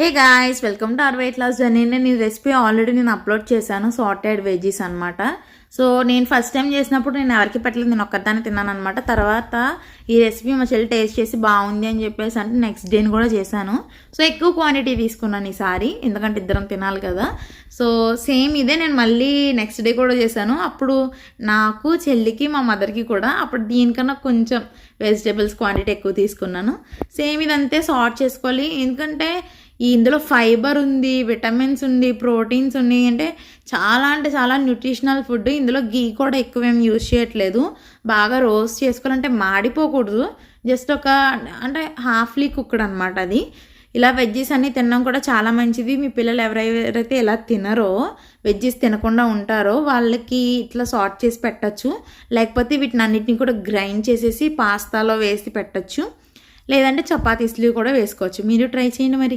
Hey guys, welcome to our weight loss journey. నేను ఈ recipe already upload చేశాను, sorted veggies అనమాట. So నేను ఫస్ట్ టైం చేసినప్పుడు నేను ఎవరికి పెట్టలేదు, నేను ఒక్కదాన్ని తిన్నాను అనమాట. తర్వాత ఈ రెసిపీ మా చెల్లి టేస్ట్ చేసి బాగుంది అని చెప్పేసి అంటే నెక్స్ట్ డేని కూడా చేశాను. సో ఎక్కువ క్వాంటిటీ తీసుకున్నాను ఈసారి, ఎందుకంటే ఇద్దరం తినాలి కదా. సో సేమ్ ఇదే నేను మళ్ళీ నెక్స్ట్ డే కూడా చేశాను. అప్పుడు నాకు, చెల్లికి, మా మదర్కి కూడా. అప్పుడు దీనికన్నా కొంచెం వెజిటేబుల్స్ క్వాంటిటీ ఎక్కువ తీసుకున్నాను. సేమ్ ఇదంతే సార్ట్ చేసుకోవాలి, ఎందుకంటే ఇందులో ఫైబర్ ఉంది, విటమిన్స్ ఉంది, ప్రోటీన్స్ ఉన్నాయి. అంటే చాలా న్యూట్రిషనల్ ఫుడ్. ఇందులో గీ కూడా ఎక్కువ ఏం యూజ్ చేయట్లేదు. బాగా రోస్ట్ చేసుకోవాలంటే మాడిపోకూడదు, జస్ట్ ఒక అంటే హాఫ్లీ కుక్డ్ అనమాట అది. ఇలా వెజ్జీస్ అన్నీ తినడం కూడా చాలా మంచిది. మీ పిల్లలు ఎవరైతే ఇలా తినరో, వెజ్జీస్ తినకుండా ఉంటారో వాళ్ళకి ఇట్లా సార్ట్ చేసి పెట్టచ్చు. లేకపోతే వీటిని అన్నిటిని కూడా గ్రైండ్ చేసేసి పాస్తాలో వేసి పెట్టచ్చు, లేదంటే చపాతీస్లు కూడా వేసుకోవచ్చు. మీరు ట్రై చేయండి మరి.